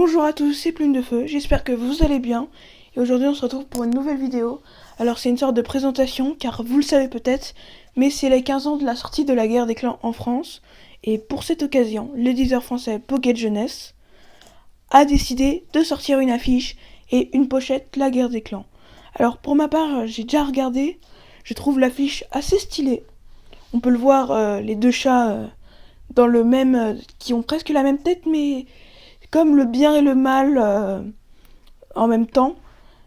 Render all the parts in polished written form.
Bonjour à tous, c'est Plume de Feu, j'espère que vous allez bien. Et aujourd'hui on se retrouve pour une nouvelle vidéo. Alors c'est une sorte de présentation, car vous le savez peut-être, mais c'est les 15 ans de la sortie de la guerre des clans en France. Et pour cette occasion, l'éditeur français Pocket Jeunesse a décidé de sortir une affiche et une pochette La guerre des clans. Alors pour ma part, j'ai déjà regardé, je trouve l'affiche assez stylée. On peut le voir, les deux chats dans le même... qui ont presque la même tête, mais comme le bien et le mal en même temps.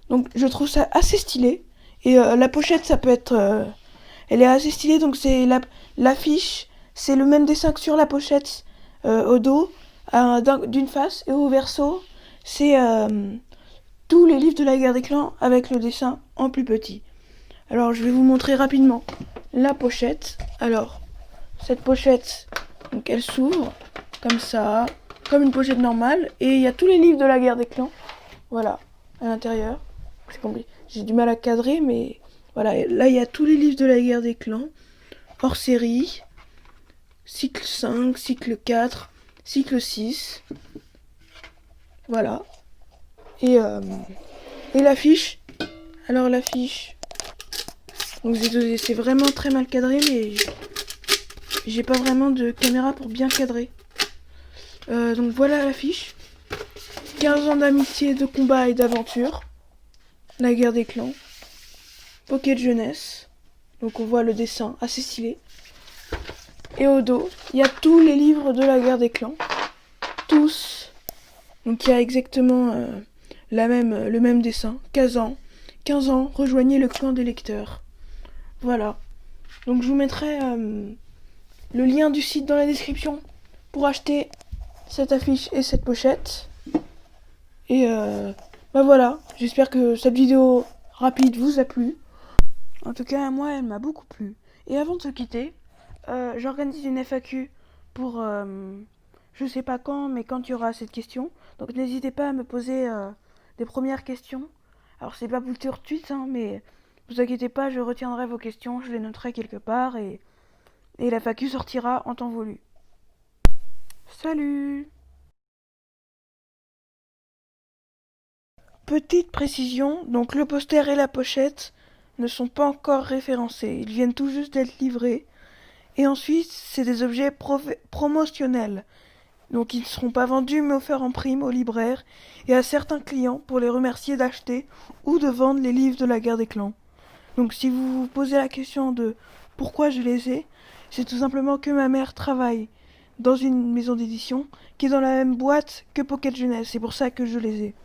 Donc je trouve ça assez stylé. Et la pochette, ça peut être... elle est assez stylée, donc c'est l'affiche, c'est le même dessin que sur la pochette au dos, d'une face, et au verso, c'est tous les livres de la guerre des clans avec le dessin en plus petit. Alors je vais vous montrer rapidement la pochette. Alors, cette pochette, donc elle s'ouvre comme ça, comme une pochette normale, et il y a tous les livres de la guerre des clans, voilà, à l'intérieur. C'est compliqué, j'ai du mal à cadrer, mais voilà, et là il y a tous les livres de la guerre des clans, hors série, cycle 5, cycle 4, cycle 6, voilà. Et, euh, et l'affiche, alors l'affiche, donc c'est vraiment très mal cadré, mais j'ai pas vraiment de caméra pour bien cadrer. Donc voilà l'affiche. 15 ans d'amitié, de combat et d'aventure. La guerre des clans. Pocket jeunesse. Donc on voit le dessin assez stylé. Et au dos, il y a tous les livres de la guerre des clans. Tous. Donc il y a exactement le même dessin. 15 ans. 15 ans, rejoignez le clan des lecteurs. Voilà. Donc je vous mettrai le lien du site dans la description pour acheter cette affiche et cette pochette. Et bah voilà, j'espère que cette vidéo rapide vous a plu. En tout cas, moi, elle m'a beaucoup plu. Et avant de se quitter, j'organise une FAQ pour je sais pas quand, mais quand il y aura cette question. Donc n'hésitez pas à me poser des premières questions. Alors c'est pas pour tout de suite, hein, mais vous inquiétez pas, je retiendrai vos questions, je les noterai quelque part et la FAQ sortira en temps voulu. Salut! Petite précision, donc le poster et la pochette ne sont pas encore référencés, ils viennent tout juste d'être livrés. Et ensuite, c'est des objets promotionnels. Donc ils ne seront pas vendus mais offerts en prime aux libraires et à certains clients pour les remercier d'acheter ou de vendre les livres de la guerre des clans. Donc si vous vous posez la question de pourquoi je les ai, c'est tout simplement que ma mère travaille dans une maison d'édition qui est dans la même boîte que Pocket Jeunesse, c'est pour ça que je les ai.